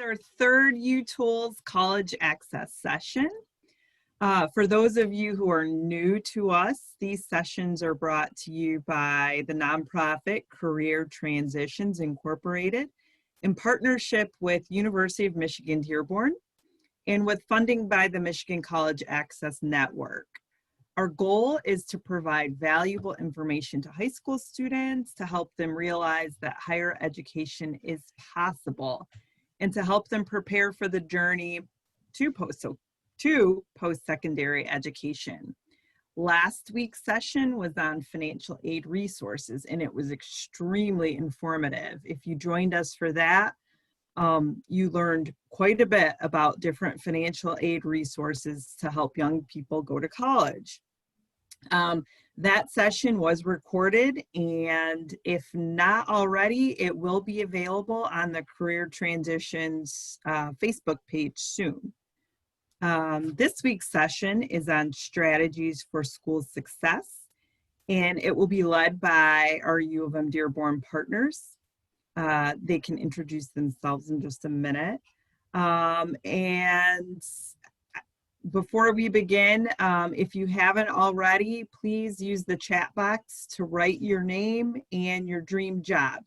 our third UTOOLS College Access session. For those of you who are new to us, these sessions are brought to you by the nonprofit Career Transitions Incorporated in partnership with University of Michigan Dearborn and with funding by the Michigan College Access Network. Our goal is to provide valuable information to high school students to help them realize that higher education is possible and to help them prepare for the journey to post-secondary education. Last week's session was on financial aid resources, and it was extremely informative. If you joined us for that, you learned quite a bit about different financial aid resources to help young people go to college. That session was recorded, and if not already, it will be available on the Career Transitions Facebook page soon. This week's session is on strategies for school success, and it will be led by our U of M Dearborn partners. They can introduce themselves in just a minute. And before we begin, if you haven't already, please use the chat box to write your name and your dream job.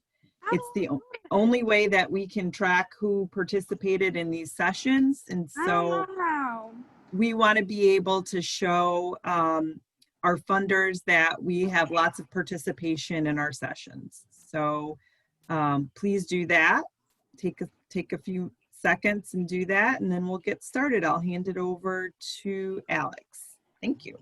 It's the only way that we can track who participated in these sessions. And so we want to be able to show our funders that we have lots of participation in our sessions. So please do that. Take a few seconds and do that, and then we'll get started. I'll hand it over to Alex. Thank you.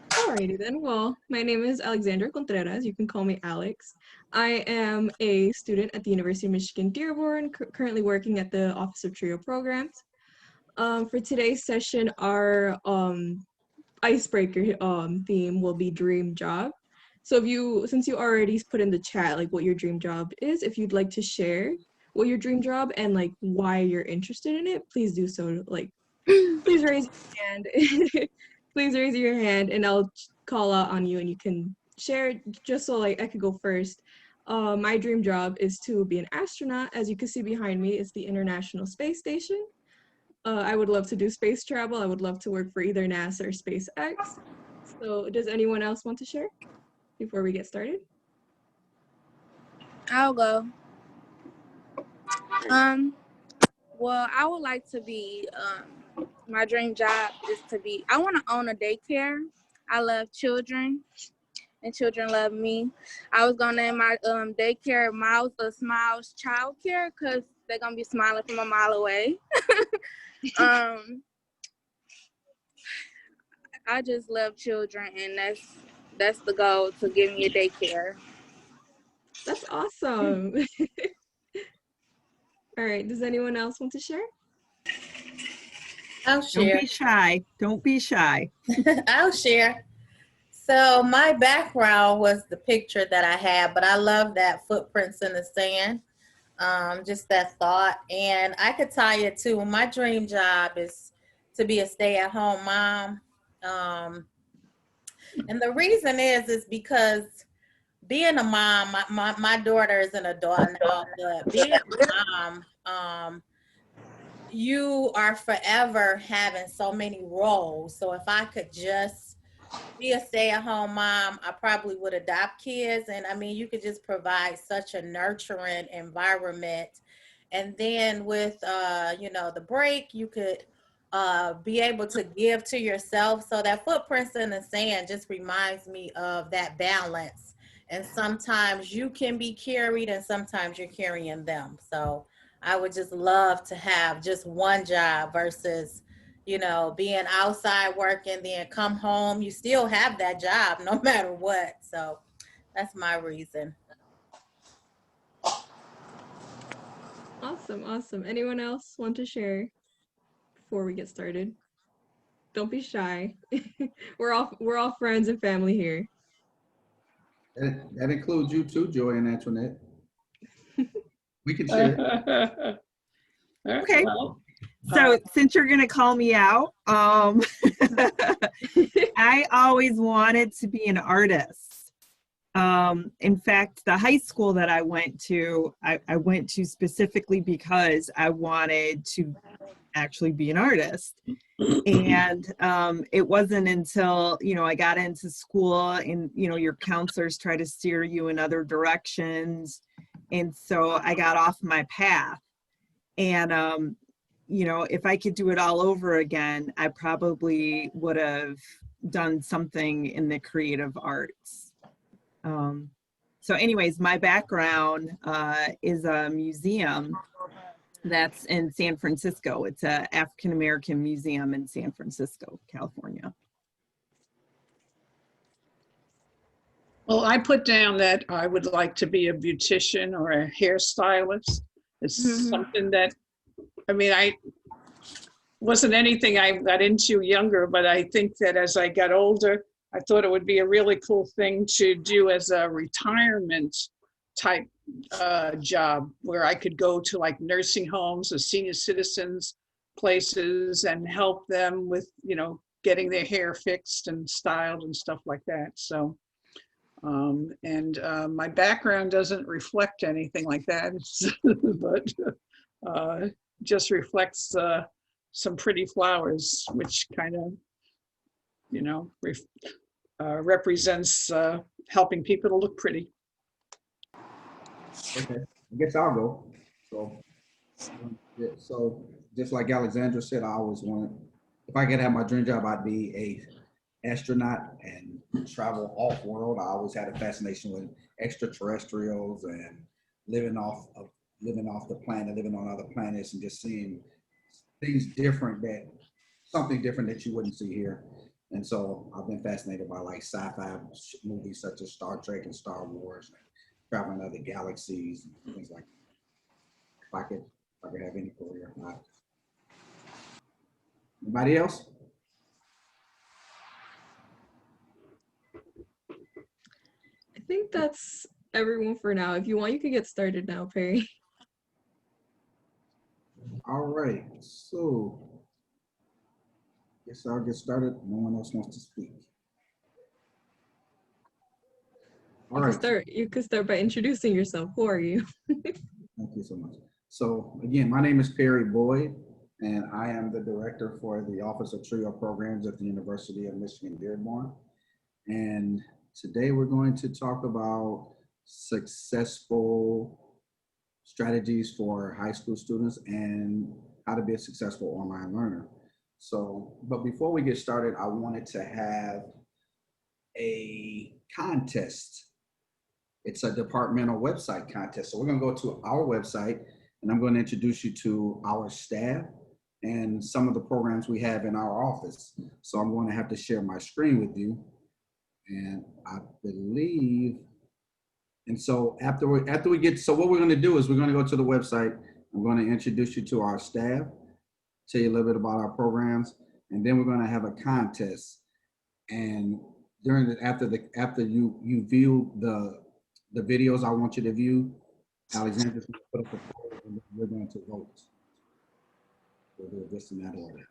Alrighty then. Well, my name is Alexandra Contreras. You can call me Alex. I am a student at the University of Michigan Dearborn, currently working at the Office of Trio Programs. For today's session, our icebreaker theme will be dream job. So since you already put in the chat like what your dream job is, if you'd like to share what your dream job and like why you're interested in it, please do so. Like, please raise your hand. Please raise your hand and I'll call out on you and you can share just so like I could go first. My dream job is to be an astronaut. As you can see behind me, it's the International Space Station. I would love to do space travel. I would love to work for either NASA or SpaceX. So does anyone else want to share before we get started? I'll go. Well, I would like to be, my dream job is to be, I want to own a daycare. I love children and children love me. I was going to name my daycare Miles of Smiles Child Care because they're going to be smiling from a mile away. I just love children, and that's the goal, to give me a daycare. That's awesome. All right, does anyone else want to share? I'll share. Don't be shy. Don't be shy. I'll share. So my background was the picture that I had, but I love that footprints in the sand, just that thought. And I could tie it to my dream job is to be a stay-at-home mom. And the reason is because being a mom, my daughter is an adult now, but being a mom, you are forever having so many roles. So if I could just be a stay-at-home mom, I probably would adopt kids. And I mean, you could just provide such a nurturing environment. And then with, the break, you could be able to give to yourself. So that footprints in the sand just reminds me of that balance. And sometimes you can be carried and sometimes you're carrying them. So I would just love to have just one job versus, being outside working, then come home. You still have that job no matter what. So that's my reason. Awesome. Anyone else want to share before we get started? Don't be shy. We're all friends and family here. That includes you too, Joy and Antoinette. We can share. Okay. So since you're going to call me out, I always wanted to be an artist. In fact, the high school that I went to, I went to specifically because I wanted to actually be an artist. And it wasn't until, you know, I got into school and, you know, your counselors try to steer you in other directions. And so I got off my path. And, you know, if I could do it all over again, I probably would have done something in the creative arts. So anyways, my background is a museum that's in San Francisco. It's an African-American museum in San Francisco, California. Well, I put down that I would like to be a beautician or a hairstylist. It's something that, I mean, I wasn't anything I got into younger, but I think that as I got older, I thought it would be a really cool thing to do as a retirement type job, where I could go to like nursing homes or senior citizens places and help them with, you know, getting their hair fixed and styled and stuff like that. So, my background doesn't reflect anything like that, but just reflects some pretty flowers, which kind of, you know, represents helping people to look pretty. Okay, I guess I'll go. So, yeah, so just like Alexandra said, I always wanted, if I could have my dream job, I'd be a astronaut and travel off world. I always had a fascination with extraterrestrials and living off the planet, living on other planets, and just seeing things different, that something different that you wouldn't see here. And so I've been fascinated by like sci-fi movies such as Star Trek and Star Wars, and traveling other galaxies and things like that. If I could have any career. Anybody else? I think that's everyone for now. If you want, you can get started now, Perry. All right, so guess I'll get started. No one else wants to speak. All right. You could start by introducing yourself. Who are you? Thank you so much. So again, my name is Perry Boyd, and I am the director for the Office of Trio Programs at the University of Michigan Dearborn. And today we're going to talk about successful strategies for high school students and how to be a successful online learner. So, but before we get started, I wanted to have a contest. It's a departmental website contest. So we're going to go to our website, and I'm going to introduce you to our staff and some of the programs we have in our office. So I'm going to have to share my screen with you. And I believe, and so after we get, so what we're going to do is we're going to go to the website. I'm going to introduce you to our staff, tell you a little bit about our programs, and then we're going to have a contest. And during the, after you view the videos I want you to view, Alexandra's going to put up a poll and we're going to vote. We'll do it just in that order.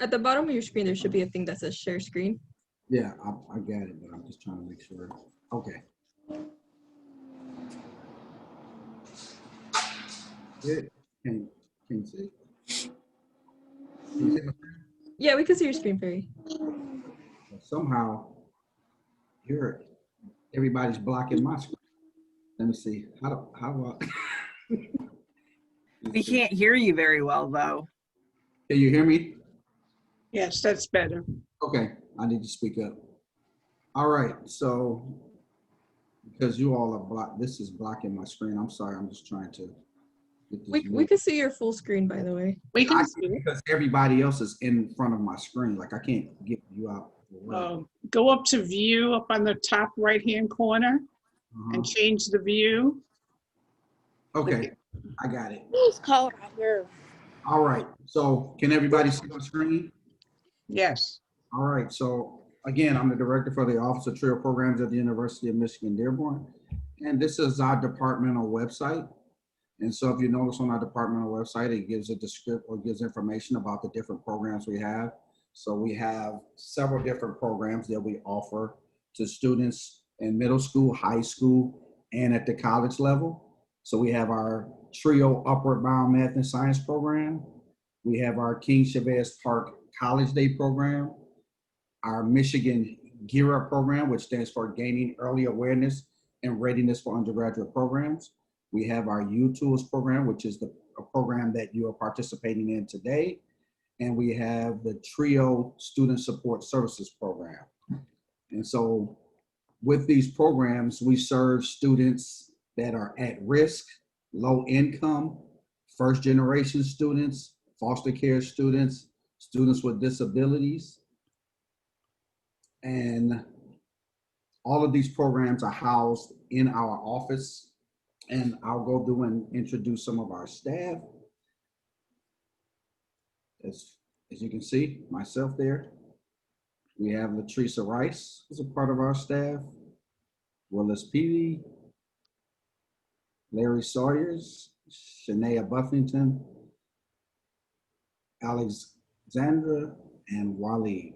At the bottom of your screen, there should be a thing that says share screen. Yeah, I got it, but I'm just trying to make sure. Okay. Good. Can you see? Can you see my screen? Yeah, we can see your screen, Perry. Somehow, everybody's blocking my screen. Let me see. How do I? We can't hear you very well, though. Can you hear me? Yes, that's better. Okay, I need to speak up. All right, so because you all are blocked, this is blocking my screen. I'm sorry, I'm just trying to get this. We can see your full screen, by the way. We can see it. Because everybody else is in front of my screen. Like I can't get you out. Go up to view up on the top right-hand corner and change the view. Okay, I got it. It's cold out here. All right, so can everybody see my screen? Yes. All right, so again, I'm the director for the Office of Trio Programs at the University of Michigan Dearborn. And this is our departmental website. And so if you notice on our departmental website, it gives a description or gives information about the different programs we have. So we have several different programs that we offer to students in middle school, high school, and at the college level. So we have our TRIO Upward Bound Math and Science program. We have our King Chavez Park College Day program, our Michigan Gear Up program, which stands for Gaining Early Awareness and Readiness for Undergraduate Programs. We have our UTOOLS program, which is a program that you are participating in today. And we have the TRIO Student Support Services program. And so with these programs, we serve students that are at risk, low income, first generation students, foster care students, students with disabilities. And all of these programs are housed in our office. And I'll go through and introduce some of our staff. As you can see, myself there. We have Latricia Rice, who's a part of our staff. Willis Peavy, Larry Sawyers, Shania Buffington, Alexandra, and Waleed.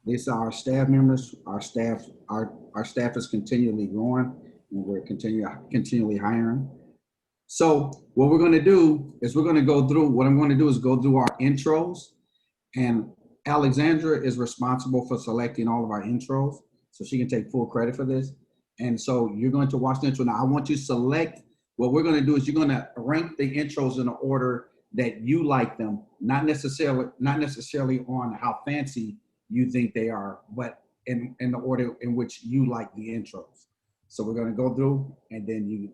These are our staff members. Our staff is continually growing, and we're continually hiring. So what we're going to do is what I'm going to do is go through our intros, and Alexandra is responsible for selecting all of our intros, so she can take full credit for this. And so you're going to watch the intro. Now I want you to select, what we're going to do is you're going to rank the intros in the order that you like them, not necessarily on how fancy you think they are, but in the order in which you like the intros. So we're going to go through, and then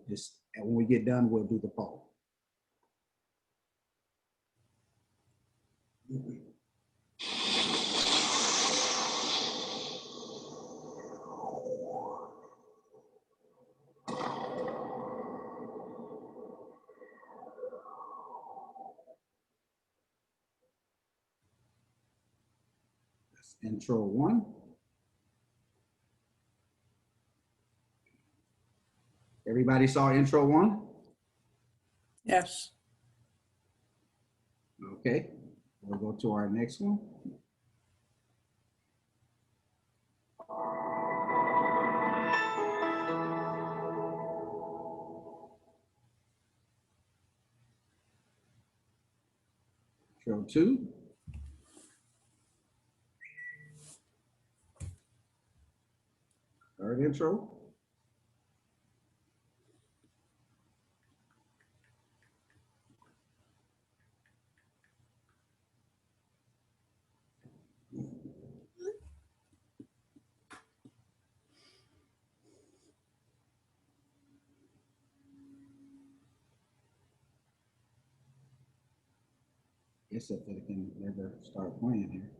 and when we get done, we'll do the poll. That's intro 1. Everybody saw intro 1? Yes. Okay, we'll go to our next one. Intro 2. Third intro. Guess if they can never start playing here.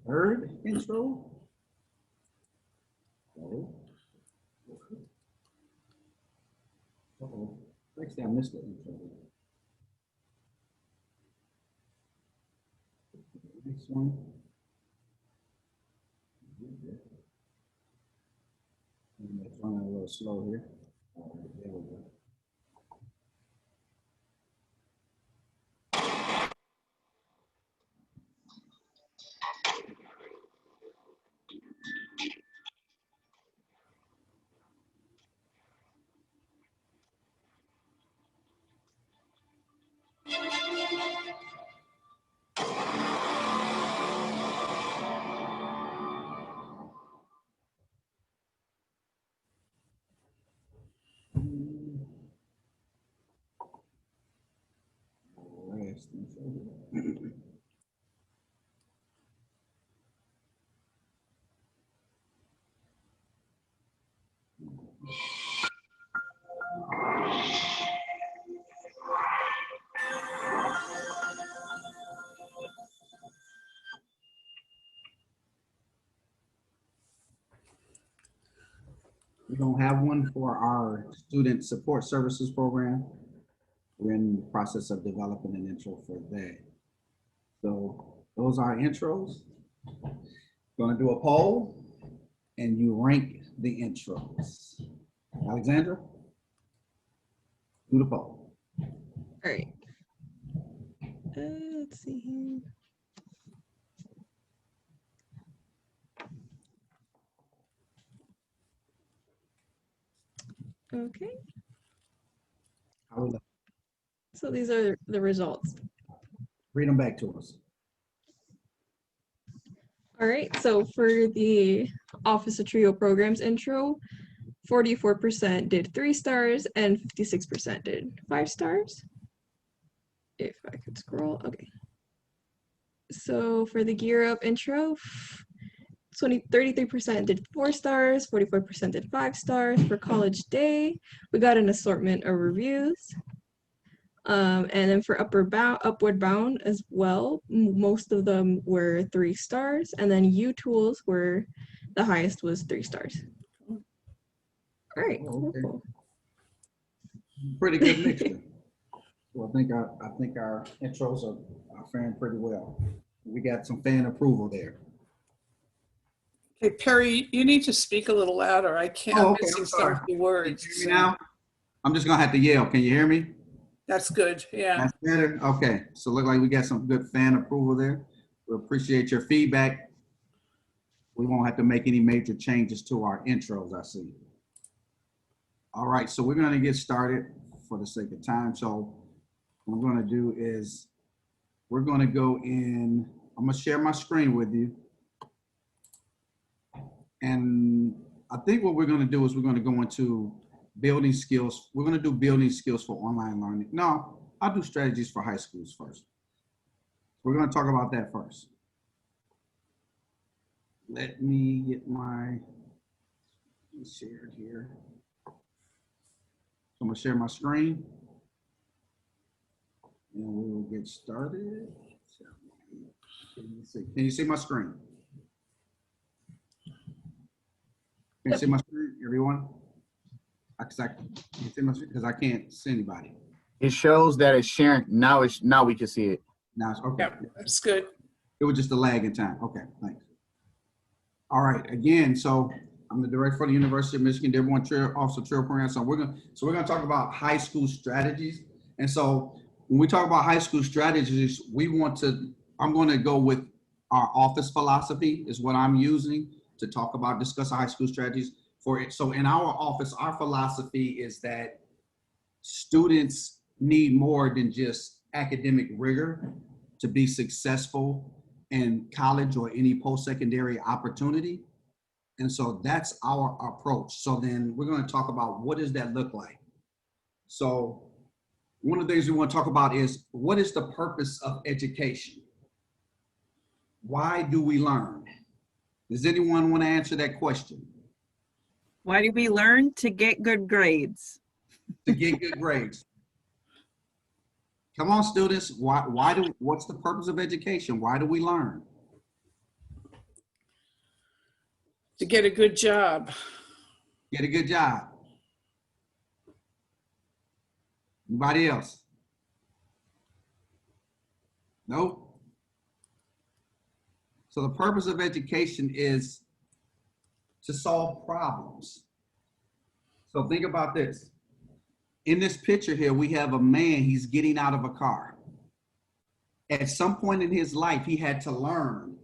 Third intro. Uh-oh. Actually, I missed the intro. Next one. It's running a little slow here. All right, there we go. We don't have one for our student support services program. We're in the process of developing an intro for that. So those are our intros. Going to do a poll and you rank the intros. Alexandra, do the poll. All right. Let's see here. Okay, How we look? so these are the results. Read them back to us. All right, so for the Office of Trio Programs intro, 44% did 3 stars and 56% did 5 stars. If I could scroll, okay. So for the Gear Up intro, 33% did 4 stars, 44% did 5 stars. For College Day, we got an assortment of reviews. And then for Upward Bound as well, most of them were 3 stars. And then UTOOLS were, the highest was 3 stars. All right, Okay. cool. Pretty good mixture. Well, I think our intros are faring pretty well. We got some fan approval there. Hey, Perry, you need to speak a little louder. I can't, Oh, I'm okay, missing I'm some sorry. of the words. Can you hear me now? I'm just gonna have to yell. Can you hear me? That's good, yeah. That's better? Okay, so look like we got some good fan approval there. We appreciate your feedback. We won't have to make any major changes to our intros, I see. All right, so we're gonna get started for the sake of time. So what I'm gonna do is we're gonna go in, I'm gonna share my screen with you. And I think what we're gonna do is we're gonna go into building skills. We're gonna do building skills for online learning. No, I'll do strategies for high schools first. We're gonna talk about that first. Let me get my shared here. So I'm gonna share my screen and we will get started. Can you see my screen? Can you see my screen, everyone? Can you see my screen? Because I can't see anybody. It shows that it's sharing. Now we can see it. Now it's okay. Yeah, that's good. It was just a lag in time. Okay, thanks. All right, again, so I'm the director for the University of Michigan Dearborn Officer Trail Program. So we're gonna talk about high school strategies. And so when we talk about high school strategies, I'm gonna go with our office philosophy is what I'm using to talk about, discuss high school strategies for it. So in our office, our philosophy is that students need more than just academic rigor to be successful in college or any post-secondary opportunity. And so that's our approach. So then we're going to talk about what does that look like? So one of the things we want to talk about is what is the purpose of education? Why do we learn? Does anyone want to answer that question? Why do we learn? To get good grades. To get good grades. Come on, students. What's the purpose of education? Why do we learn? To get a good job. Get a good job. Anybody else? No? So the purpose of education is to solve problems. So think about this. In this picture here, we have a man, he's getting out of a car. At some point in his life, he had to learn.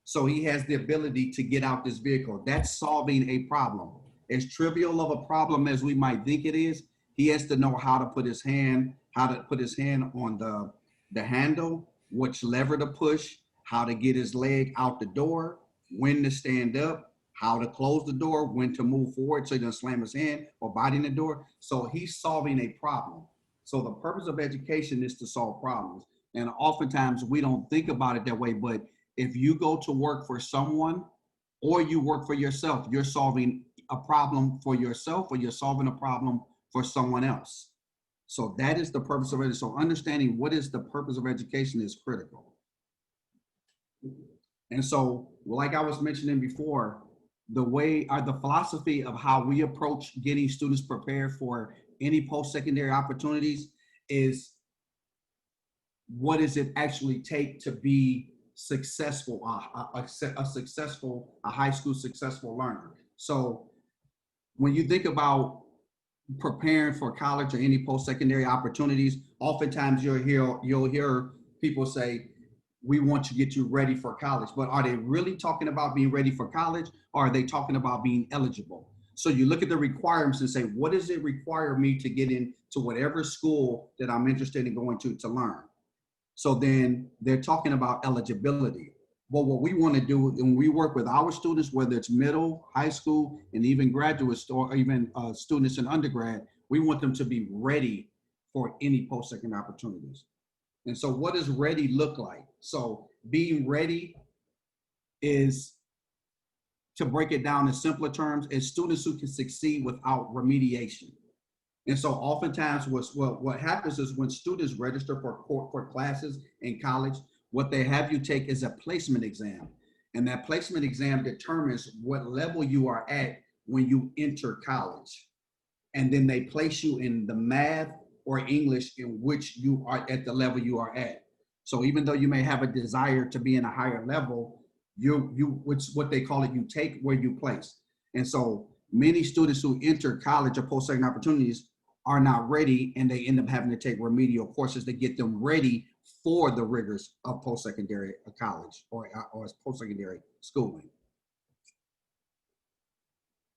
So he has the ability to get out this vehicle. That's solving a problem. As trivial of a problem as we might think it is, he has to know how to put his hand on the handle, which lever to push, how to get his leg out the door, when to stand up, how to close the door, when to move forward so he doesn't slam his hand or body in the door. So he's solving a problem. So the purpose of education is to solve problems. And oftentimes we don't think about it that way, but if you go to work for someone or you work for yourself, you're solving a problem for yourself or you're solving a problem for someone else. So that is the purpose of it. So understanding what is the purpose of education is critical. And so, like I was mentioning before, the philosophy of how we approach getting students prepared for any post-secondary opportunities is, what does it actually take to be successful, a high school successful learner? So when you think about preparing for college or any post-secondary opportunities, oftentimes you'll hear people say, we want to get you ready for college. But are they really talking about being ready for college, or are they talking about being eligible? So you look at the requirements and say, what does it require me to get into whatever school that I'm interested in going to learn? So then they're talking about eligibility. Well, what we want to do when we work with our students, whether it's middle, high school, and even graduates, or even students in undergrad, we want them to be ready for any post-secondary opportunities. And so what does ready look like? So being ready is, to break it down in simpler terms, is students who can succeed without remediation. And so oftentimes what happens is when students register for classes in college, what they have you take is a placement exam. And that placement exam determines what level you are at when you enter college. And then they place you in the math or English in which you are at the level you are at. So even though you may have a desire to be in a higher level, which what they call it, you take where you place. And so many students who enter college or post-secondary opportunities are not ready, and they end up having to take remedial courses to get them ready for the rigors of post-secondary college or post-secondary schooling.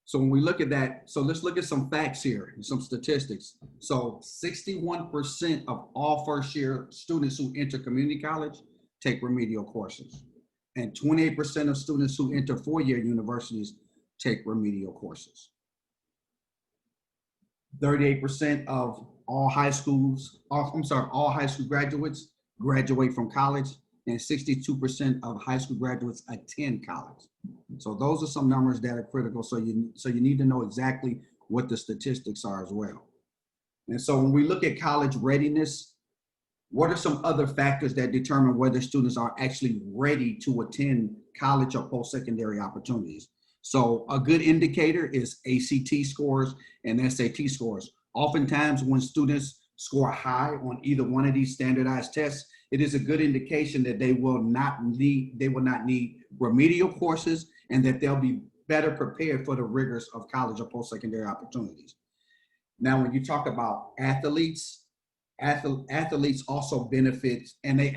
So when we look at that, so let's look at some facts here and some statistics. So 61% of all first-year students who enter community college take remedial courses, and 28% of students who enter four-year universities take remedial courses. 38% of all high school graduates graduate from college, and 62% of high school graduates attend college. So those are some numbers that are critical. So you need to know exactly what the statistics are as well. And so when we look at college readiness, what are some other factors that determine whether students are actually ready to attend college or post-secondary opportunities? So a good indicator is ACT scores and SAT scores. Oftentimes when students score high on either one of these standardized tests, it is a good indication that they will not need remedial courses, and that they'll be better prepared for the rigors of college or post-secondary opportunities. Now, when you talk about athletes also benefit, and they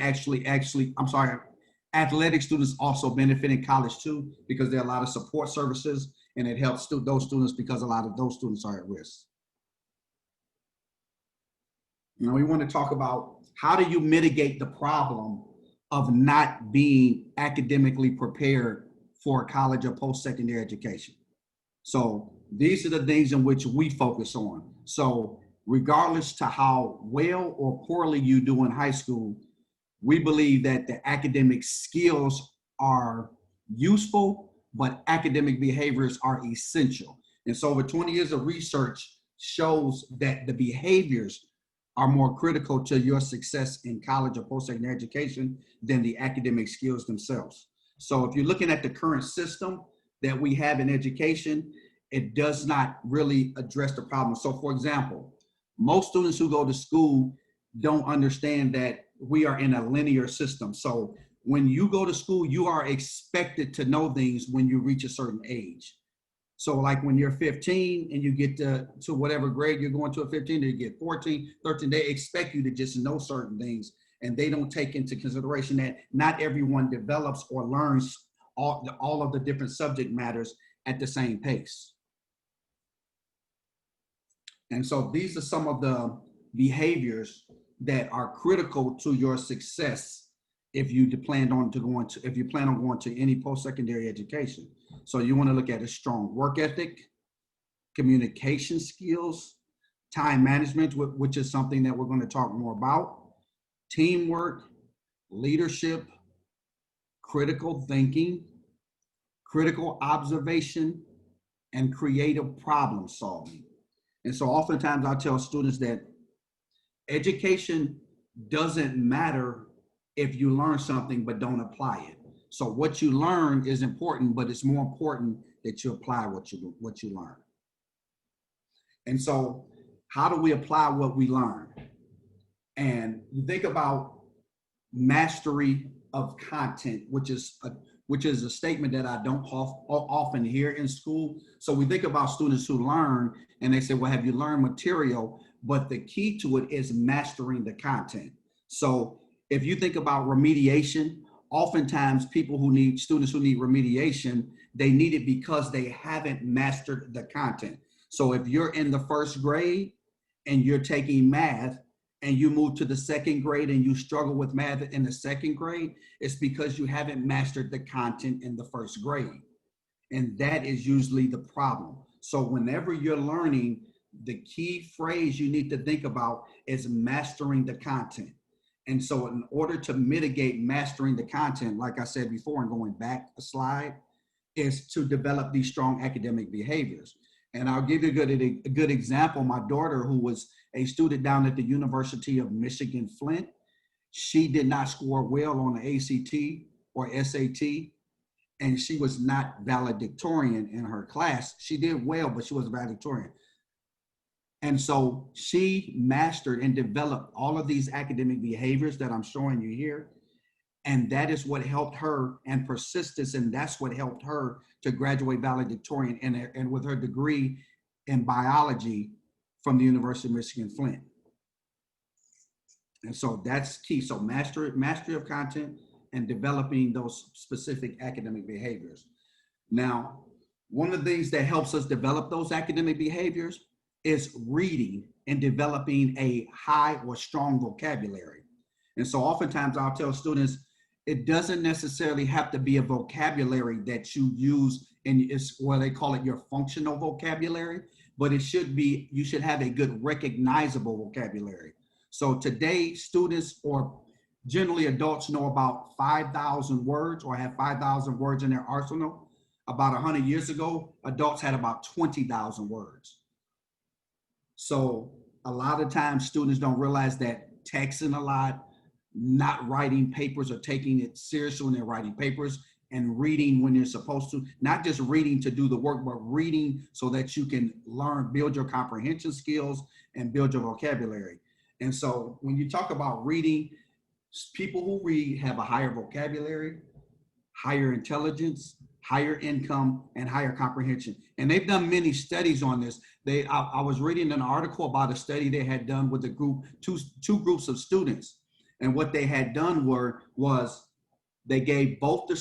athletic students also benefit in college too, because there are a lot of support services, and it helps those students because a lot of those students are at risk. Now we want to talk about, how do you mitigate the problem of not being academically prepared for college or post-secondary education? So these are the things in which we focus on. So regardless to how well or poorly you do in high school, we believe that the academic skills are useful, but academic behaviors are essential. And so over 20 years of research shows that the behaviors are more critical to your success in college or post-secondary education than the academic skills themselves. So if you're looking at the current system that we have in education, it does not really address the problem. So for example, most students who go to school don't understand that we are in a linear system. So when you go to school, you are expected to know things when you reach a certain age. So like when you're 15 and you get to whatever grade you're going to at 15, you get 14, 13, they expect you to just know certain things, and they don't take into consideration that not everyone develops or learns all of the different subject matters at the same pace. And so these are some of the behaviors that are critical to your success if you plan on going to any post-secondary education. So you want to look at a strong work ethic, communication skills, time management, which is something that we're going to talk more about, teamwork, leadership, critical thinking, critical observation, and creative problem solving. And so oftentimes I tell students that education doesn't matter if you learn something but don't apply it. So what you learn is important, but it's more important that you apply what you learn. And so how do we apply what we learn? And you think about mastery of content, which is a statement that I don't often hear in school. So we think about students who learn and they say, well, have you learned material? But the key to it is mastering the content. So if you think about remediation, oftentimes students who need remediation, they need it because they haven't mastered the content. So if you're in the first grade and you're taking math and you move to the second grade and you struggle with math in the second grade, it's because you haven't mastered the content in the first grade. And that is usually the problem. So whenever you're learning, the key phrase you need to think about is mastering the content. And so in order to mitigate mastering the content, like I said before, and going back a slide, is to develop these strong academic behaviors. And I'll give you a good example. My daughter, who was a student down at the University of Michigan, Flint, she did not score well on the ACT or SAT, and she was not valedictorian in her class. She did well, but she was a valedictorian. And so she mastered and developed all of these academic behaviors that I'm showing you here. And that is what helped her, and persistence, and that's what helped her to graduate valedictorian and with her degree in biology from the University of Michigan, Flint. And so that's key. So mastery of content and developing those specific academic behaviors. Now, one of the things that helps us develop those academic behaviors is reading and developing a high or strong vocabulary. And so oftentimes I'll tell students, it doesn't necessarily have to be a vocabulary that you use, and it's what they call it your functional vocabulary, but it should be, you should have a good recognizable vocabulary. So today, students or generally adults know about 5,000 words or have 5,000 words in their arsenal. About 100 years ago, adults had about 20,000 words. So a lot of times students don't realize that texting a lot, not writing papers or taking it seriously when they're writing papers, and reading when you're supposed to, not just reading to do the work, but reading so that you can learn, build your comprehension skills and build your vocabulary. And so when you talk about reading, people who read have a higher vocabulary, higher intelligence, higher income, and higher comprehension. And they've done many studies on this. I was reading an article about a study they had done with a group, two groups of students. And what they had done was they gave both the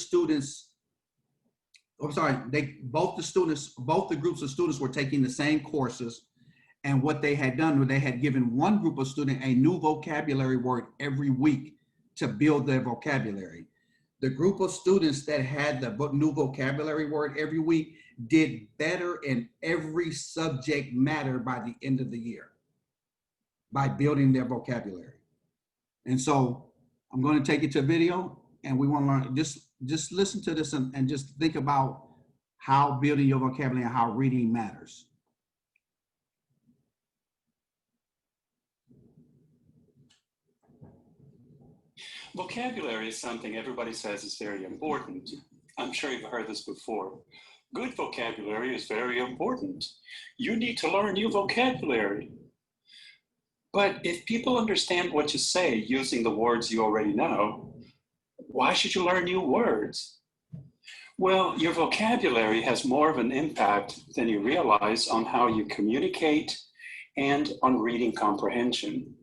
groups of students were taking the same courses. And what they had done was they had given one group of students a new vocabulary word every week to build their vocabulary. The group of students that had the new vocabulary word every week did better in every subject matter by the end of the year by building their vocabulary. And so I'm going to take you to a video, and we want to learn, just listen to this and just think about how building your vocabulary and how reading matters. Vocabulary is something everybody says is very important. I'm sure you've heard this before. Good vocabulary is very important. You need to learn new vocabulary. But if people understand what you say using the words you already know, why should you learn new words? Well, your vocabulary has more of an impact than you realize on how you communicate and on reading comprehension.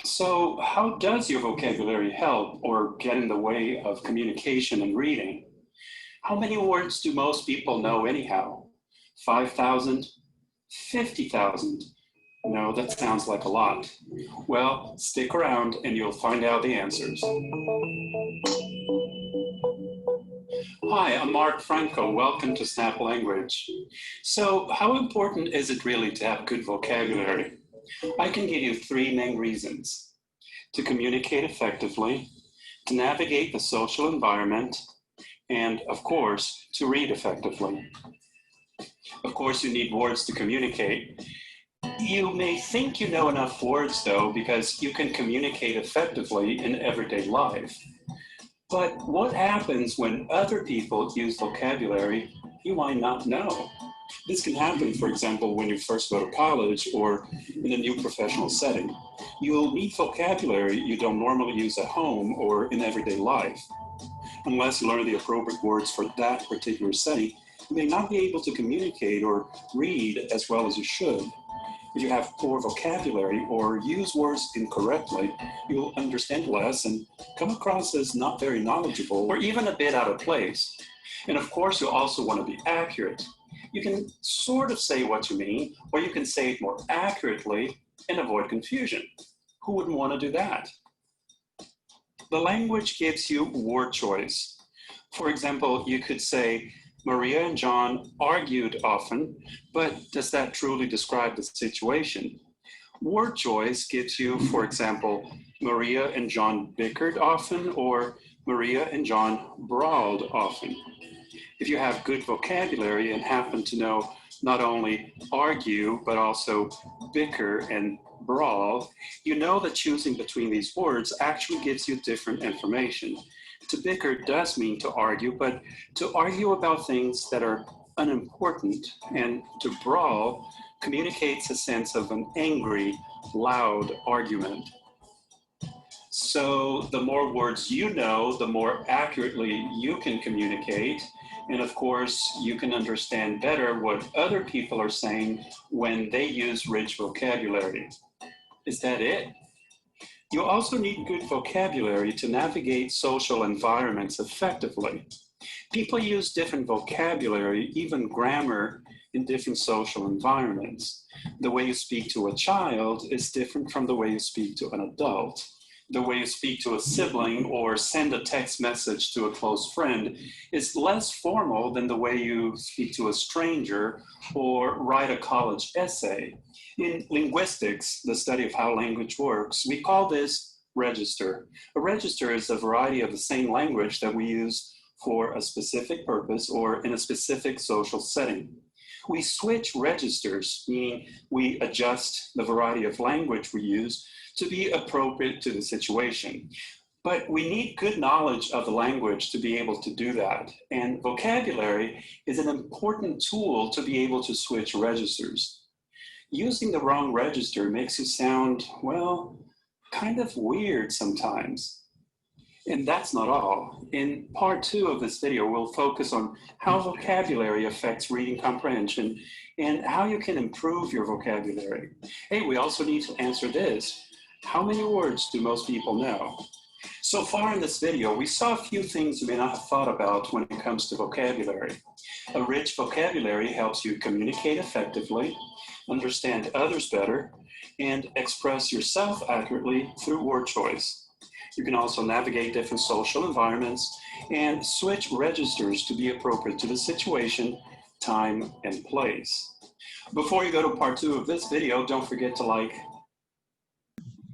So how does your vocabulary help or get in the way of communication and reading? How many words do most people know anyhow? 5,000? 50,000? No, that sounds like a lot. Well, stick around and you'll find out the answers. Hi, I'm Mark Franco. Welcome to Snap Language. So how important is it really to have good vocabulary? I can give you 3 main reasons: to communicate effectively, to navigate the social environment, and of course, to read effectively. Of course, you need words to communicate. You may think you know enough words though, because you can communicate effectively in everyday life. But what happens when other people use vocabulary you might not know? This can happen, for example, when you first go to college or in a new professional setting. You'll meet vocabulary you don't normally use at home or in everyday life. Unless you learn the appropriate words for that particular setting, you may not be able to communicate or read as well as you should. If you have poor vocabulary or use words incorrectly, you'll understand less and come across as not very knowledgeable or even a bit out of place. And of course, you'll also want to be accurate. You can sort of say what you mean, or you can say it more accurately and avoid confusion. Who wouldn't want to do that? The language gives you word choice. For example, you could say, Maria and John argued often, but does that truly describe the situation? Word choice gives you, for example, Maria and John bickered often, or Maria and John brawled often. If you have good vocabulary and happen to know not only argue, but also bicker and brawl, you know that choosing between these words actually gives you different information. To bicker does mean to argue, but to argue about things that are unimportant, and to brawl communicates a sense of an angry, loud argument. So the more words you know, the more accurately you can communicate. And of course, you can understand better what other people are saying when they use rich vocabulary. Is that it? You also need good vocabulary to navigate social environments effectively. People use different vocabulary, even grammar, in different social environments. The way you speak to a child is different from the way you speak to an adult. The way you speak to a sibling or send a text message to a close friend is less formal than the way you speak to a stranger or write a college essay. In linguistics, the study of how language works, we call this register. A register is a variety of the same language that we use for a specific purpose or in a specific social setting. We switch registers, meaning we adjust the variety of language we use to be appropriate to the situation. But we need good knowledge of the language to be able to do that. And vocabulary is an important tool to be able to switch registers. Using the wrong register makes you sound, well, kind of weird sometimes. And that's not all. In part 2 of this video, we'll focus on how vocabulary affects reading comprehension and how you can improve your vocabulary. Hey, we also need to answer this. How many words do most people know? So far in this video, we saw a few things you may not have thought about when it comes to vocabulary. A rich vocabulary helps you communicate effectively, understand others better, and express yourself accurately through word choice. You can also navigate different social environments and switch registers to be appropriate to the situation, time, and place. Before you go to part 2 of this video, don't forget to like.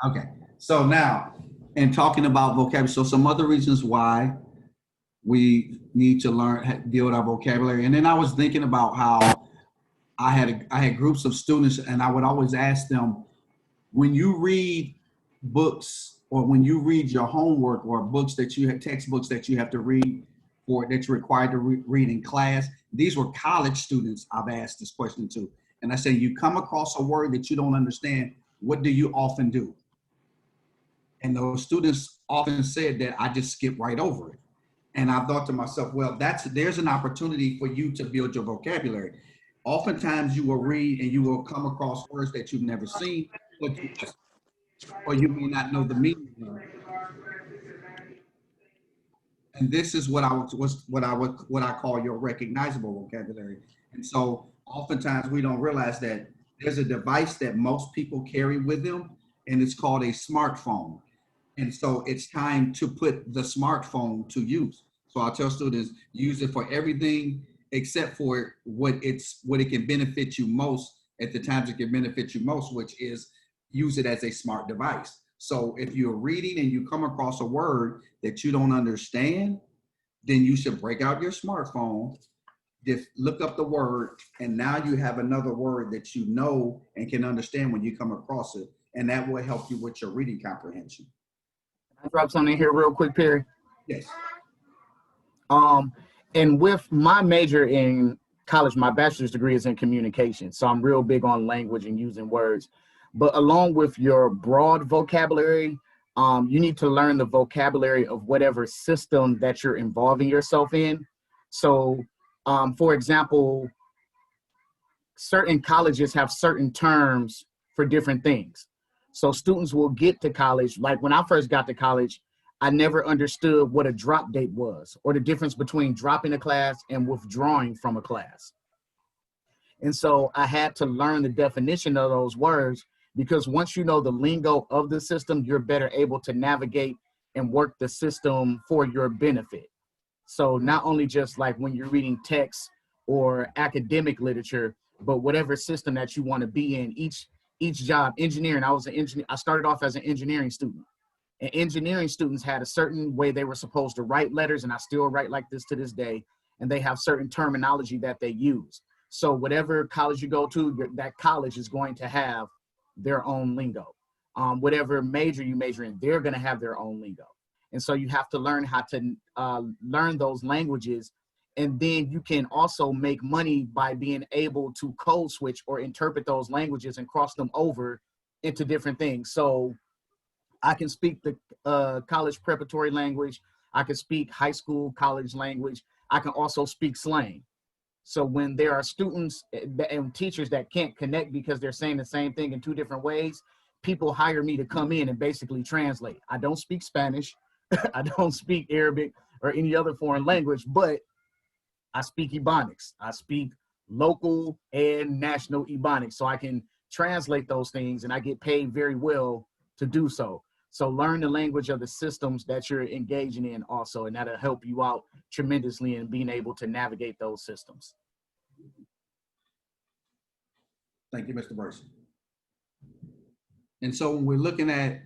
Okay, so now, in talking about vocabulary, so some other reasons why we need to learn, deal with our vocabulary. And then I was thinking about how I had groups of students, and I would always ask them, when you read books or when you read your homework or books that you have, textbooks that you have to read or that you're required to read in class, these were college students I've asked this question to. And I say, you come across a word that you don't understand, what do you often do? And those students often said that I just skip right over it. And I thought to myself, well, there's an opportunity for you to build your vocabulary. Oftentimes you will read and you will come across words that you've never seen, or you may not know the meaning of. And this is what I call your recognizable vocabulary. And so oftentimes we don't realize that there's a device that most people carry with them, and it's called a smartphone. And so it's time to put the smartphone to use. So I tell students, use it for everything except for what it can benefit you most at the times it can benefit you most, which is use it as a smart device. So if you're reading and you come across a word that you don't understand, then you should break out your smartphone, look up the word, and now you have another word that you know and can understand when you come across it. And that will help you with your reading comprehension. Can I drop something in here real quick, Perry? Yes. And with my major in college, my bachelor's degree is in communication. So I'm real big on language and using words. But along with your broad vocabulary, you need to learn the vocabulary of whatever system that you're involving yourself in. So, for example, certain colleges have certain terms for different things. So students will get to college, like when I first got to college, I never understood what a drop date was or the difference between dropping a class and withdrawing from a class. And so I had to learn the definition of those words, because once you know the lingo of the system, you're better able to navigate and work the system for your benefit. So not only just like when you're reading text or academic literature, but whatever system that you want to be in, each job. Engineering, I was an engineer. I started off as an engineering student. And engineering students had a certain way they were supposed to write letters, and I still write like this to this day. And they have certain terminology that they use. So whatever college you go to, that college is going to have their own lingo. Whatever major you major in, they're going to have their own lingo. And so you have to learn how to learn those languages. And then you can also make money by being able to code switch or interpret those languages and cross them over into different things. So I can speak the college preparatory language. I can speak high school college language. I can also speak slang. So when there are students and teachers that can't connect because they're saying the same thing in two different ways, people hire me to come in and basically translate. I don't speak Spanish. I don't speak Arabic or any other foreign language, but I speak Ebonics. I speak local and national Ebonics. So I can translate those things, and I get paid very well to do so. So learn the language of the systems that you're engaging in also, and that'll help you out tremendously in being able to navigate those systems. Thank you, Mr. Burson. And so when we're looking at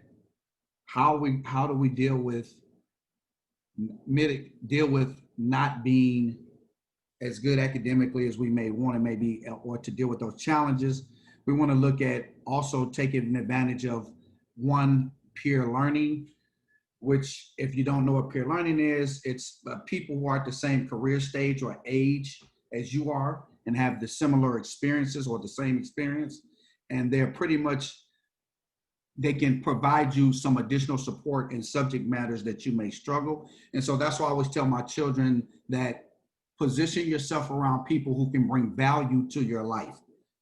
how do we deal with not being as good academically as we may want to, maybe, or to deal with those challenges, we want to look at also taking advantage of one, peer learning, which, if you don't know what peer learning is, it's people who are at the same career stage or age as you are and have the similar experiences or the same experience, and they're pretty much, they can provide you some additional support in subject matters that you may struggle. And so that's why I always tell my children that position yourself around people who can bring value to your life.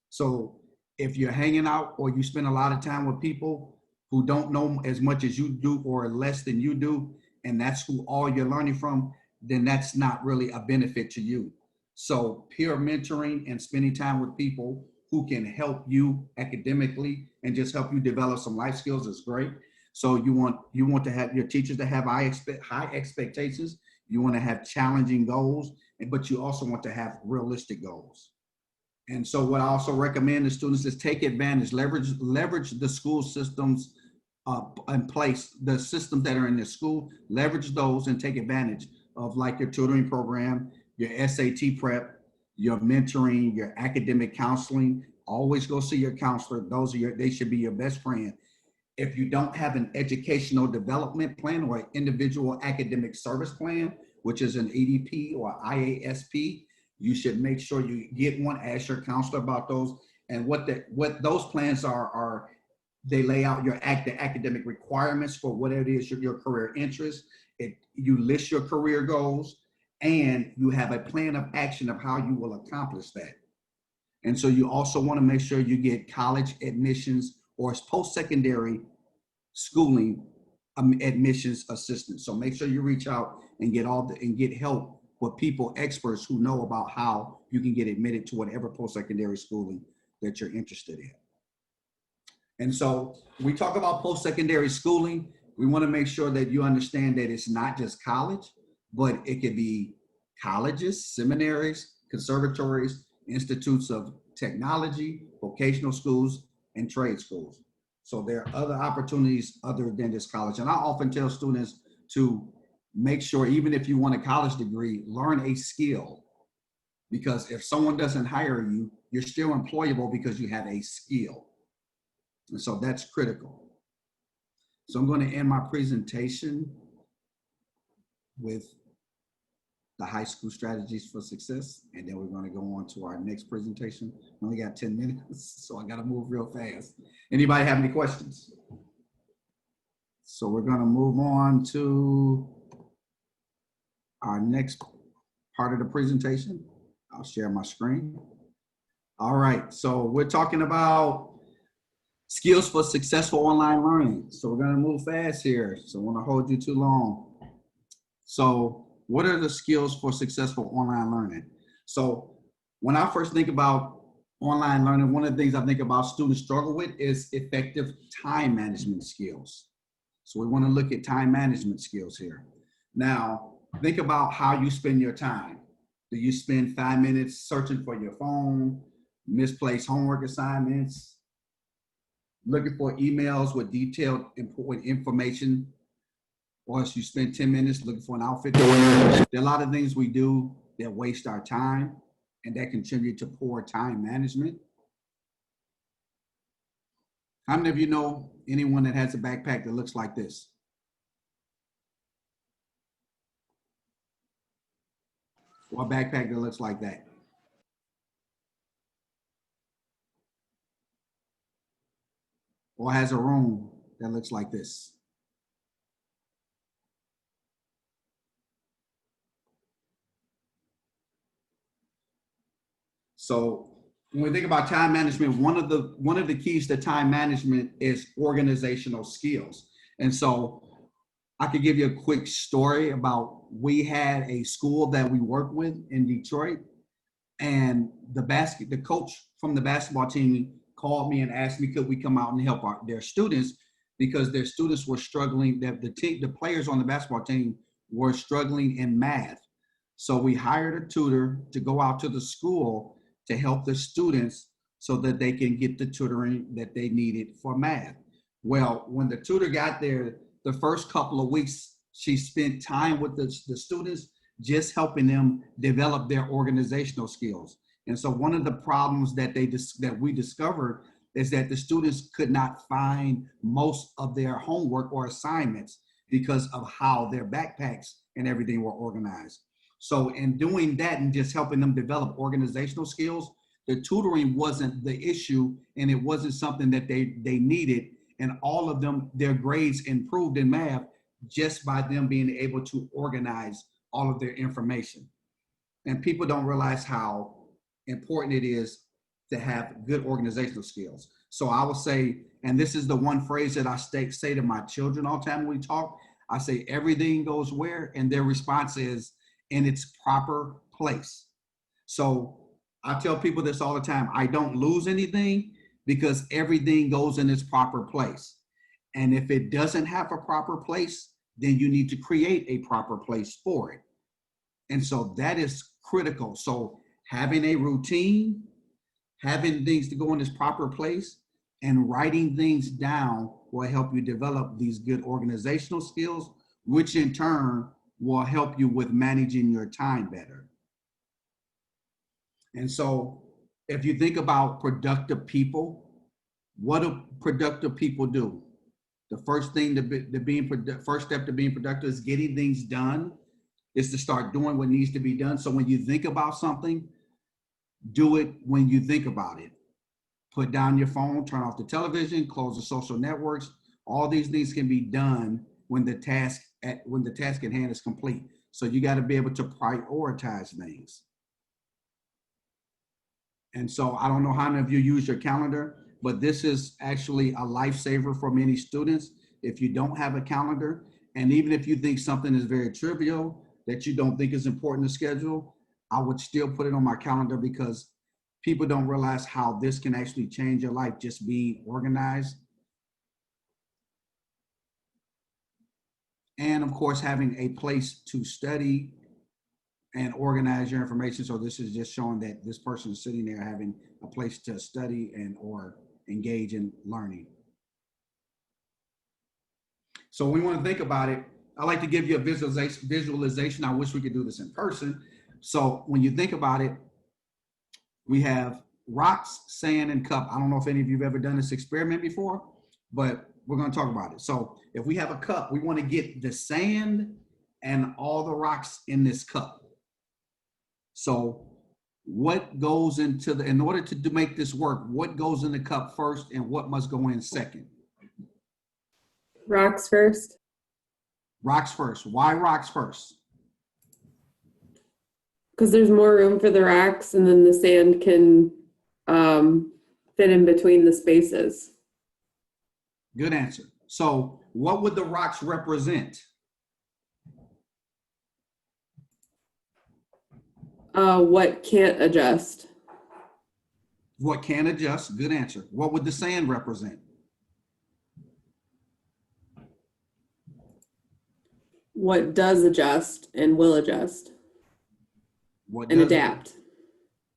So if you're hanging out or you spend a lot of time with people who don't know as much as you do or less than you do, and that's who all you're learning from, then that's not really a benefit to you. So peer mentoring and spending time with people who can help you academically and just help you develop some life skills is great. So you want to have your teachers to have high expectations. You want to have challenging goals, but you also want to have realistic goals. And so what I also recommend to students is take advantage, leverage the school systems in place, the systems that are in the school, leverage those and take advantage of, like your tutoring program, your SAT prep, your mentoring, your academic counseling. Always go see your counselor. They should be your best friend. If you don't have an educational development plan or an individual academic service plan, which is an EDP or IASP, you should make sure you get one, ask your counselor about those. And what those plans are they lay out the academic requirements for whatever it is your career interest. You list your career goals, and you have a plan of action of how you will accomplish that. And so you also want to make sure you get college admissions or post-secondary schooling admissions assistance. So make sure you reach out and get help with people, experts who know about how you can get admitted to whatever post-secondary schooling that you're interested in. And so we talk about post-secondary schooling. We want to make sure that you understand that it's not just college, but it could be colleges, seminaries, conservatories, institutes of technology, vocational schools, and trade schools. So there are other opportunities other than just college. And I often tell students to make sure, even if you want a college degree, learn a skill. Because if someone doesn't hire you, you're still employable because you have a skill. And so that's critical. So I'm going to end my presentation. with the high school strategies for success. And then we're going to go on to our next presentation. We only got 10 minutes, so I got to move real fast. Anybody have any questions? So we're going to move on to our next part of the presentation. I'll share my screen. All right, so we're talking about skills for successful online learning. So we're going to move fast here, so I won't hold you too long. So what are the skills for successful online learning? So when I first think about online learning, one of the things I think about students struggle with is effective time management skills. So we want to look at time management skills here. Now, think about how you spend your time. Do you spend 5 minutes searching for your phone, misplaced homework assignments, looking for emails with detailed important information, or if you spend 10 minutes looking for an outfit to wear? There are a lot of things we do that waste our time and that contribute to poor time management. How many of you know anyone that has a backpack that looks like this? Or a backpack that looks like that? Or has a room that looks like this? So when we think about time management, one of the keys to time management is organizational skills. And so I could give you a quick story about, we had a school that we worked with in Detroit, and the coach from the basketball team called me and asked me, could we come out and help their students, because their students were struggling, the players on the basketball team were struggling in math. So we hired a tutor to go out to the school to help the students so that they can get the tutoring that they needed for math. Well, when the tutor got there, the first couple of weeks, she spent time with the students, just helping them develop their organizational skills. And so one of the problems that we discovered is that the students could not find most of their homework or assignments because of how their backpacks and everything were organized. So in doing that and just helping them develop organizational skills, the tutoring wasn't the issue, and it wasn't something that they needed. And all of them, their grades improved in math just by them being able to organize all of their information. And people don't realize how important it is to have good organizational skills. So I will say, and this is the one phrase that I say to my children all the time when we talk, I say, everything goes where? And their response is, in its proper place. So I tell people this all the time, I don't lose anything because everything goes in its proper place. And if it doesn't have a proper place, then you need to create a proper place for it. And so that is critical. So having a routine, having things to go in its proper place, and writing things down will help you develop these good organizational skills, which in turn will help you with managing your time better. And so if you think about productive people, what do productive people do? The first thing first step to being productive is getting things done, is to start doing what needs to be done. So when you think about something, do it when you think about it. Put down your phone, turn off the television, close the social networks. All these things can be done when the task at hand is complete. So you got to be able to prioritize things. And so I don't know how many of you use your calendar, but this is actually a lifesaver for many students. If you don't have a calendar, and even if you think something is very trivial that you don't think is important to schedule, I would still put it on my calendar, because people don't realize how this can actually change your life, just being organized. And of course, having a place to study and organize your information. So this is just showing that this person is sitting there having a place to study and or engage in learning. So when we want to think about it, I like to give you a visualization. I wish we could do this in person. So when you think about it, we have rocks, sand, and cup. I don't know if any of you have ever done this experiment before, but we're going to talk about it. So if we have a cup, we want to get the sand and all the rocks in this cup. So what goes into in order to make this work, what goes in the cup first and what must go in second? Rocks first. Rocks first. Why rocks first? Because there's more room for the rocks, and then the sand can fit in between the spaces. Good answer. So what would the rocks represent? What can't adjust? What can adjust? Good answer. What would the sand represent? What does adjust and will adjust What and does adapt?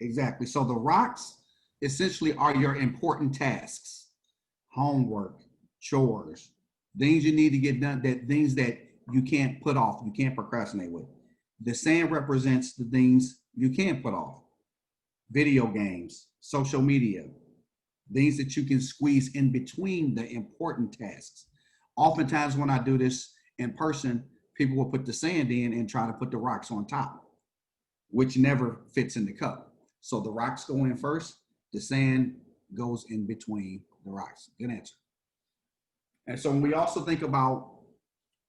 Exactly. So the rocks essentially are your important tasks, homework, chores, things you need to get done, things that you can't put off, you can't procrastinate with. The sand represents the things you can put off. Video games, social media, things that you can squeeze in between the important tasks. Oftentimes when I do this in person, people will put the sand in and try to put the rocks on top, which never fits in the cup. So the rocks go in first, the sand goes in between the rocks. Good answer. And so when we also think about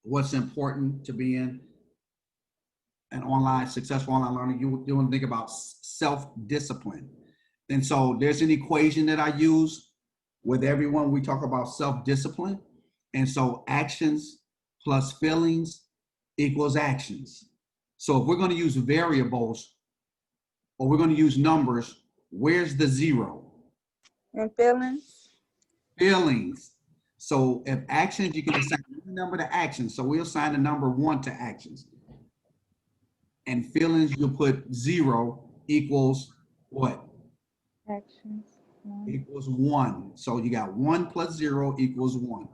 what's important to be in an successful online learning, you want to think about self-discipline. And so there's an equation that I use with everyone. We talk about self-discipline. And so actions plus feelings equals actions. So if we're going to use variables or we're going to use numbers, where's the zero? And feelings. Feelings. So if actions, you can assign a number to actions. So we'll assign the number 1 to actions. And feelings, you'll put 0 equals what? Actions. Equals 1. So you got 1 plus 0 equals 1.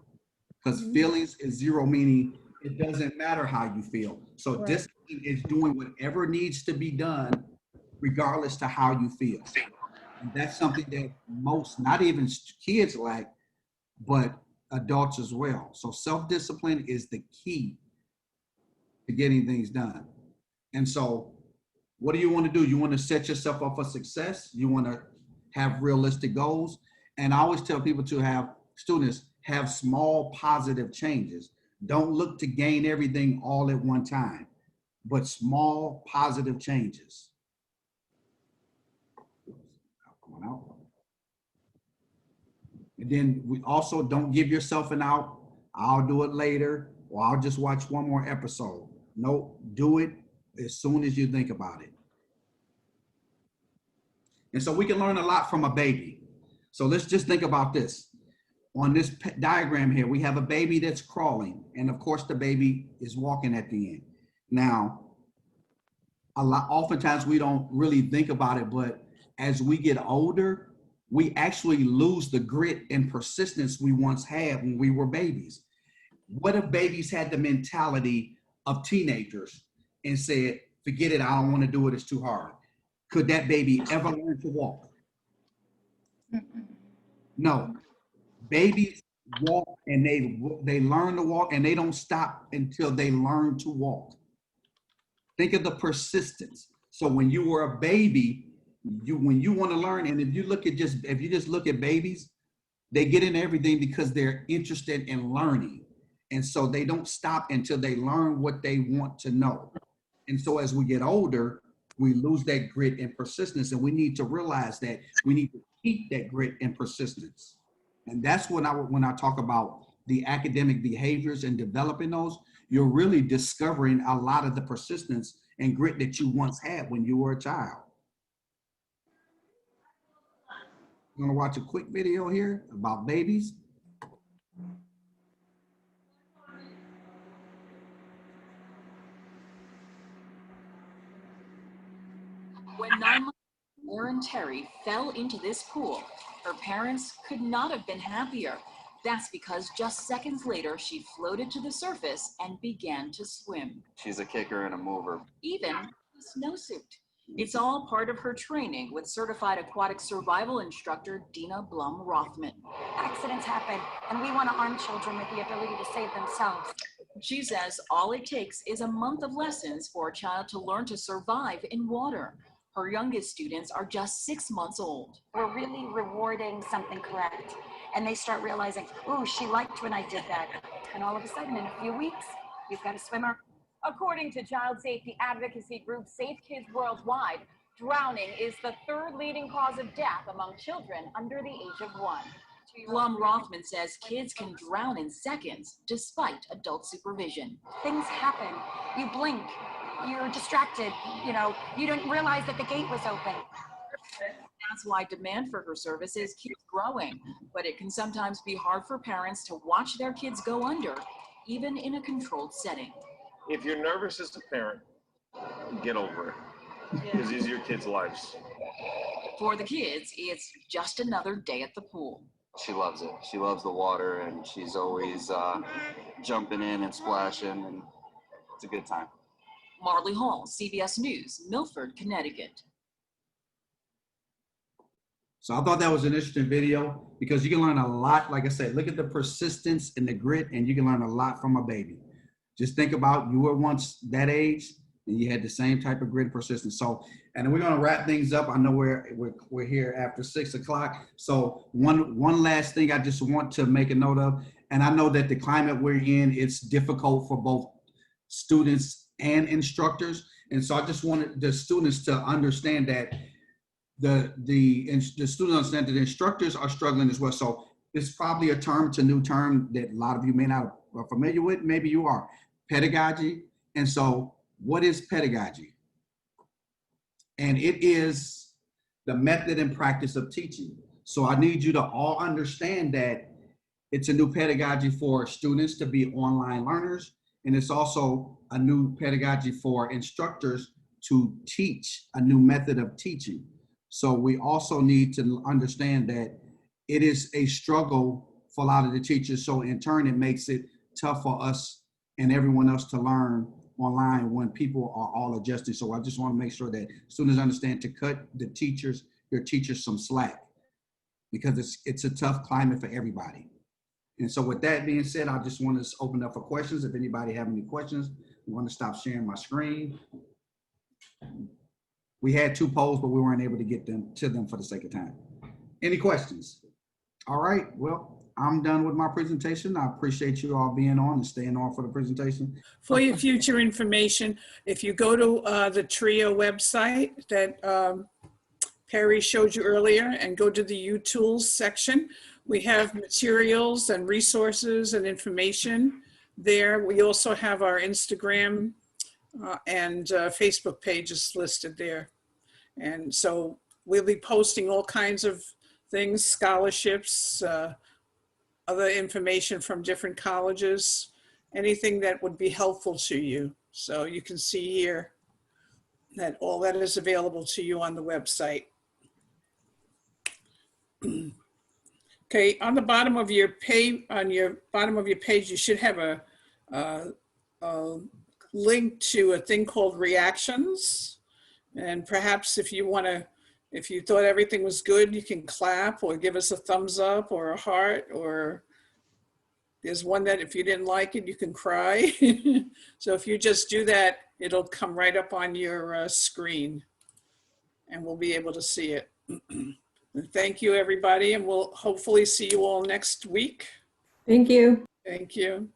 Because feelings is 0, meaning it doesn't matter how you feel. So discipline is doing whatever needs to be done, regardless to how you feel. And that's something that most, not even kids lack, but adults as well. So self-discipline is the key to getting things done. And so what do you want to do? You want to set yourself up for success. You want to have realistic goals. And I always tell people to have students have small positive changes. Don't look to gain everything all at one time, but small positive changes. Come on out. And then we also don't give yourself an out. I'll do it later, or I'll just watch one more episode. No, do it as soon as you think about it. And so we can learn a lot from a baby. So let's just think about this. On this diagram here, we have a baby that's crawling. And of course, the baby is walking at the end. Now, oftentimes we don't really think about it, but as we get older, we actually lose the grit and persistence we once had when we were babies. What if babies had the mentality of teenagers and said, forget it, I don't want to do it, it's too hard? Could that baby ever learn to walk? No. Babies walk and they learn to walk and they don't stop until they learn to walk. Think of the persistence. So when you were a baby, when you want to learn, and if you just look at babies, they get into everything because they're interested in learning. And so they don't stop until they learn what they want to know. And so as we get older, we lose that grit and persistence, and we need to realize that we need to keep that grit and persistence. And that's when I talk about the academic behaviors and developing those, you're really discovering a lot of the persistence and grit that you once had when you were a child. I'm gonna watch a quick video here about babies. When 9-month-old Erin Terry fell into this pool, her parents could not have been happier. That's because just seconds later, she floated to the surface and began to swim. She's a kicker and a mover. Even a snowsuit. It's all part of her training with certified aquatic survival instructor Dina Blum-Rothman. Accidents happen, and we want to arm children with the ability to save themselves. She says all it takes is a month of lessons for a child to learn to survive in water. Her youngest students are just 6 months old. We're really rewarding something correct. And they start realizing, ooh, she liked when I did that. And all of a sudden, in a few weeks, you've got a swimmer. According to child safety advocacy group Safe Kids Worldwide, drowning is the third leading cause of death among children under the age of 1. Blum Rothman says kids can drown in seconds despite adult supervision. Things happen. You blink. You're distracted. You didn't realize that the gate was open. That's why demand for her services keeps growing, but it can sometimes be hard for parents to watch their kids go under, even in a controlled setting. If you're nervous as a parent, get over it, because these are your kids' lives. For the kids, it's just another day at the pool. She loves it. She loves the water, and she's always jumping in and splashing, and it's a good time. Marley Hall, CBS News, Milford, Connecticut. So I thought that was an interesting video because you can learn a lot. Like I said, look at the persistence and the grit, and you can learn a lot from a baby. Just think about you were once that age and you had the same type of grit and persistence. So, and we're gonna wrap things up. I know we're here after 6 o'clock. So one last thing I just want to make a note of, and I know that the climate we're in, it's difficult for both students and instructors. And so I just wanted the students to understand that the students understand that the instructors are struggling as well. So it's probably a new term that a lot of you may not be familiar with. Maybe you are. Pedagogy. And so what is pedagogy? And it is the method and practice of teaching. So I need you to all understand that it's a new pedagogy for students to be online learners. And it's also a new pedagogy for instructors to teach a new method of teaching. So we also need to understand that it is a struggle for a lot of the teachers. So in turn, it makes it tough for us and everyone else to learn online when people are all adjusting. So I just want to make sure that students understand to cut your teachers some slack, because it's a tough climate for everybody. And so with that being said, I just want to open up for questions. If anybody have any questions, I'm going to stop sharing my screen. We had 2 polls, but we weren't able to get to them for the sake of time. Any questions? All right, well, I'm done with my presentation. I appreciate you all being on and staying on for the presentation. For your future information, if you go to the TRIO website that Perry showed you earlier and go to the UTOOLS section, we have materials and resources and information there. We also have our Instagram and Facebook pages listed there. And so we'll be posting all kinds of things, scholarships, other information from different colleges, anything that would be helpful to you. So you can see here that all that is available to you on the website. Okay, on the bottom of your page, you should have a link to a thing called reactions. And perhaps if you thought everything was good, you can clap or give us a thumbs up or a heart, or there's one that if you didn't like it, you can cry. So if you just do that, it'll come right up on your screen and we'll be able to see it. Thank you, everybody, and we'll hopefully see you all next week. Thank you. Thank you.